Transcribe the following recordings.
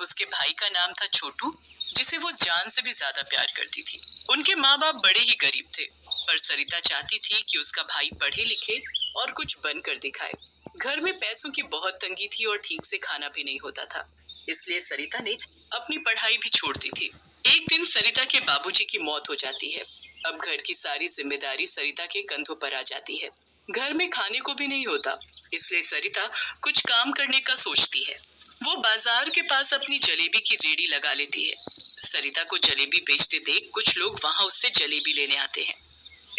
उसके भाई का नाम था छोटू, जिसे वो जान से भी ज्यादा प्यार करती थी। उनके माँ बाप बड़े ही गरीब थे, पर सरिता चाहती थी कि उसका भाई पढ़े लिखे और कुछ बनकर दिखाए। घर में पैसों की बहुत तंगी थी और ठीक से खाना भी नहीं होता था, इसलिए सरिता ने अपनी पढ़ाई भी छोड़ दी थी। एक दिन सरिता के बाबूजी की मौत हो जाती है। अब घर की सारी जिम्मेदारी सरिता के कंधों पर आ जाती है। घर में खाने को भी नहीं होता, इसलिए सरिता कुछ काम करने का सोचती है। वो बाजार के पास अपनी जलेबी की रेडी लगा लेती है। सरिता को जलेबी बेचते देख कुछ लोग वहाँ उससे जलेबी लेने आते हैं।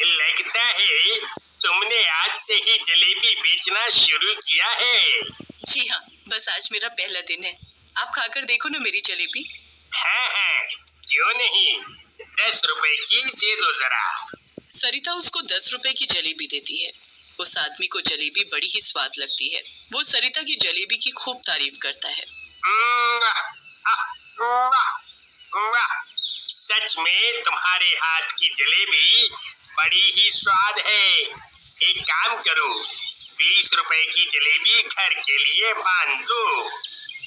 लगता है तुमने आज से ही जलेबी बेचना शुरू किया है। जी हाँ, बस आज मेरा पहला दिन है। आप खाकर देखो ना मेरी जलेबी। हाँ, क्यों नहीं, 10 रुपए की दे दो जरा। सरिता उसको 10 रुपए की जलेबी देती है। उस आदमी को जलेबी बड़ी ही स्वाद लगती है। वो सरिता की जलेबी की खूब तारीफ करता है। वाह, सच में तुम्हारे हाथ की जलेबी बड़ी ही स्वाद है। एक काम करो, 20 रुपए की जलेबी घर के लिए बांध दो।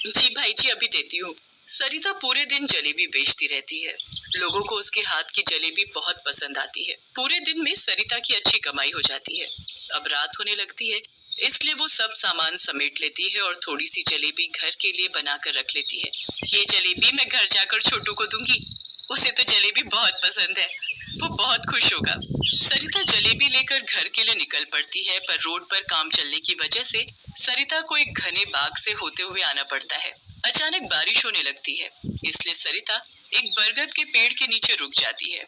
जी भाई जी, अभी देती हूँ। सरिता पूरे दिन जलेबी बेचती रहती है। लोगों को उसके हाथ की जलेबी बहुत पसंद आती है। पूरे दिन में सरिता की अच्छी कमाई हो जाती है। अब रात होने लगती है, इसलिए वो सब सामान समेट लेती है और थोड़ी सी जलेबी घर के लिए बनाकर रख लेती है। ये जलेबी मैं घर जाकर छोटू को दूंगी, उसे तो जलेबी बहुत पसंद है, वो बहुत खुश होगा। सरिता जलेबी लेकर घर के लिए निकल पड़ती है, पर रोड पर काम चलने की वजह से सरिता को एक घने बाग से होते हुए आना पड़ता है। अचानक बारिश होने लगती है, इसलिए सरिता एक बरगद के पेड़ के नीचे रुक जाती है।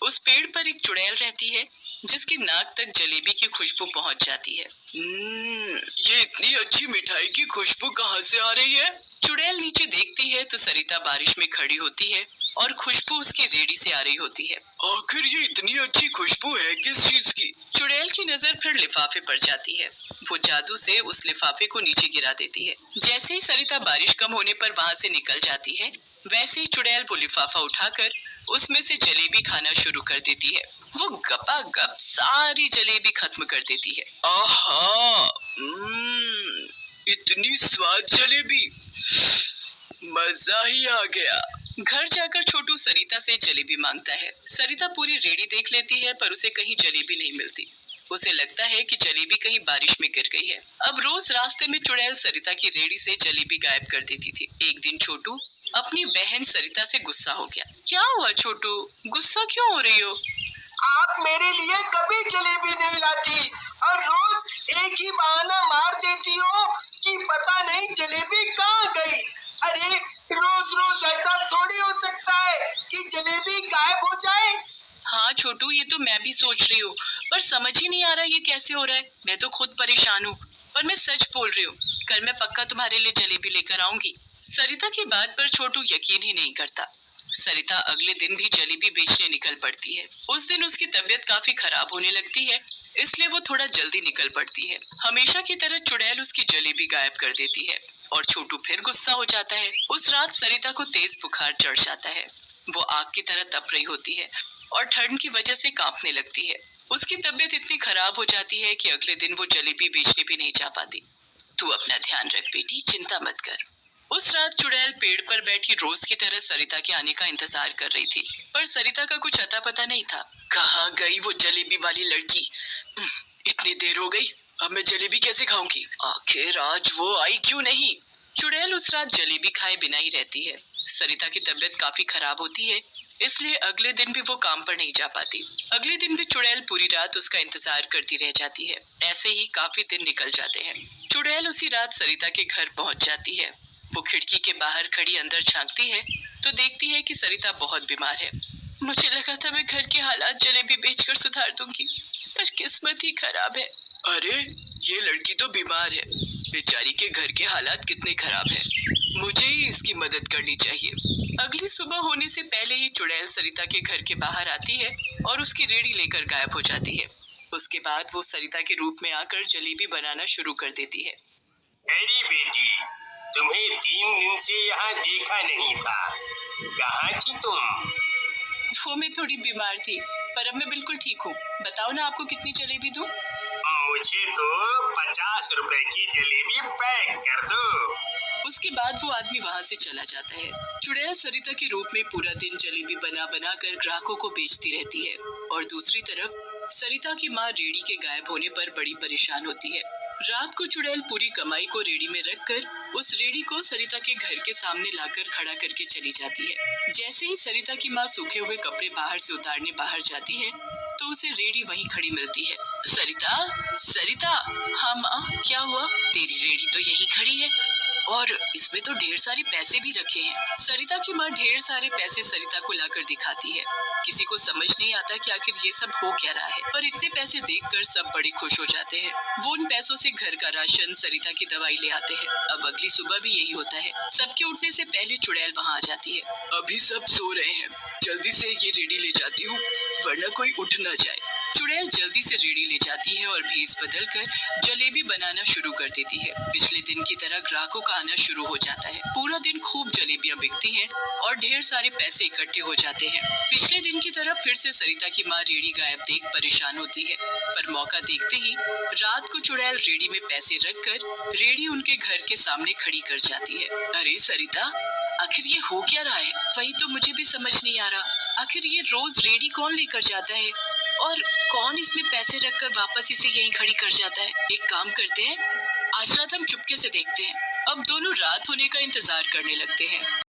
उस पेड़ पर एक चुड़ैल रहती है, जिसकी नाक तक जलेबी की खुशबू पहुंच जाती है। ये इतनी अच्छी मिठाई की खुशबू कहाँ से आ रही है? चुड़ैल नीचे देखती है तो सरिता बारिश में खड़ी होती है और खुशबू उसकी रेडी से आ रही होती है। आखिर ये इतनी अच्छी खुशबू है किस चीज की? चुड़ैल की नजर फिर लिफाफे पर जाती है। वो जादू से उस लिफाफे को नीचे गिरा देती है। जैसे ही सरिता बारिश कम होने पर वहाँ से निकल जाती है, वैसे ही चुड़ैल वो लिफाफा उठाकर उसमें से जलेबी खाना शुरू कर देती है। वो गपागप सारी जलेबी खत्म कर देती है। आहा, इतनी स्वाद जलेबी, मजा ही आ गया। घर जाकर छोटू सरिता से जलेबी मांगता है। सरिता पूरी रेडी देख लेती है, पर उसे कहीं जलेबी नहीं मिलती। उसे लगता है कि जलेबी कहीं बारिश में गिर गई है। अब रोज रास्ते में चुड़ैल सरिता की रेडी से जलेबी गायब कर देती थी। एक दिन छोटू अपनी बहन सरिता से गुस्सा हो गया। क्या हुआ छोटू, गुस्सा क्यों हो रही हो? आप मेरे लिए कभी जलेबी नहीं लाती और रोज एक ही बहाना मार देती हो कि पता नहीं जलेबी कहाँ गई। अरे रोज रोज ऐसा थोड़ी हो सकता है कि जलेबी गायब हो जाए। हाँ छोटू, ये तो मैं भी सोच रही हूँ, पर समझ ही नहीं आ रहा ये कैसे हो रहा है। मैं तो खुद परेशान हूँ, पर मैं सच बोल रही हूँ। कल मैं पक्का तुम्हारे लिए जलेबी लेकर आऊंगी। सरिता की बात पर छोटू यकीन ही नहीं करता। सरिता अगले दिन भी जलेबी बेचने निकल पड़ती है। उस दिन उसकी तबीयत काफी खराब होने लगती है, इसलिए वो थोड़ा जल्दी निकल पड़ती है। हमेशा की तरह चुड़ैल उसकी जलेबी गायब कर देती है और छोटू फिर गुस्सा हो जाता है। उस रात सरिता को तेज बुखार चढ़ जाता है। वो आग की तरह तप रही होती है और ठंड की वजह से कांपने लगती है। उसकी तबीयत इतनी खराब हो जाती है कि अगले दिन वो जलेबी बेचने भी नहीं जा पाती। तू अपना ध्यान रख बेटी, चिंता मत कर। उस रात चुड़ैल पेड़ पर बैठी रोज की तरह सरिता के आने का इंतजार कर रही थी, पर सरिता का कुछ अता पता नहीं था। कहाँ गई वो जलेबी वाली लड़की? इतनी देर हो गई, अब मैं जलेबी कैसे खाऊंगी? आखिर आज वो आई क्यों नहीं? चुड़ैल उस रात जलेबी खाए बिना ही रहती है। सरिता की तबीयत काफी खराब होती है, इसलिए अगले दिन भी वो काम पर नहीं जा पाती। अगले दिन भी चुड़ैल पूरी रात उसका इंतजार करती रह जाती है। ऐसे ही काफी दिन निकल जाते हैं। चुड़ैल उसी रात सरिता के घर पहुंच जाती है। वो खिड़की के बाहर खड़ी अंदर झांकती है तो देखती है कि सरिता बहुत बीमार है। मुझे लगा था मैं घर के हालात जलेबी बेचकर सुधार दूंगी, पर किस्मत ही खराब है। अरे ये लड़की तो बीमार है, बेचारी के घर के हालात कितने खराब है। मुझे ही इसकी मदद करनी चाहिए। अगली सुबह होने से पहले ही चुड़ैल सरिता के घर के बाहर आती है और उसकी रेडी लेकर गायब हो जाती है। उसके बाद वो सरिता के रूप में आकर जलेबी बनाना शुरू कर देती है। अरे बेटी, तुम्हें 3 दिन से यहाँ देखा नहीं था, कहाँ थी तुम? वो मैं थोड़ी बीमार थी, पर अब मैं बिल्कुल ठीक हूँ। बताओ ना, आपको कितनी जलेबी दूँ? मुझे तो 50 रुपए की जलेबी पैक कर दो। उसके बाद वो आदमी वहाँ से चला जाता है। चुड़ैल सरिता के रूप में पूरा दिन जलेबी बना बना कर ग्राहकों को बेचती रहती है और दूसरी तरफ सरिता की माँ रेडी के गायब होने पर बड़ी परेशान होती है। रात को चुड़ैल पूरी कमाई को रेडी में रखकर उस रेडी को सरिता के घर के सामने लाकर खड़ा करके चली जाती है। जैसे ही सरिता की माँ सूखे हुए कपड़े बाहर से उतारने बाहर जाती है तो उसे रेडी वहीं खड़ी मिलती है। सरिता, सरिता। हाँ माँ, क्या हुआ? तेरी रेडी तो यहीं खड़ी है और इसमें तो ढेर सारे पैसे भी रखे हैं। सरिता की माँ ढेर सारे पैसे सरिता को लाकर दिखाती है। किसी को समझ नहीं आता कि आखिर ये सब हो क्या रहा है, पर इतने पैसे देखकर सब बड़े खुश हो जाते हैं। वो उन पैसों से घर का राशन, सरिता की दवाई ले आते हैं। अब अगली सुबह भी यही होता है। सबके उठने से पहले चुड़ैल वहाँ आ जाती है। अभी सब सो रहे हैं, जल्दी से ये रेडी ले जाती हूँ वरना कोई उठ न जाए। चुड़ैल जल्दी से रेडी ले जाती है और भेस बदलकर जलेबी बनाना शुरू कर देती है। पिछले दिन की तरह ग्राहकों का आना शुरू हो जाता है। पूरा दिन खूब जलेबियां बिकती हैं और ढेर सारे पैसे इकट्ठे हो जाते हैं। पिछले दिन की तरह फिर से सरिता की माँ रेडी गायब देख परेशान होती है, पर मौका देखते ही रात को चुड़ैल रेडी में पैसे रखकर रेडी उनके घर के सामने खड़ी कर जाती है। अरे सरिता, आखिर ये हो क्या रहा है? वही तो मुझे भी समझ नहीं आ रहा। आखिर ये रोज रेडी कौन लेकर जाता है और कौन इसमें पैसे रखकर वापस इसे यहीं खड़ी कर जाता है? एक काम करते हैं, आज रात हम चुपके से देखते हैं। अब दोनों रात होने का इंतजार करने लगते हैं।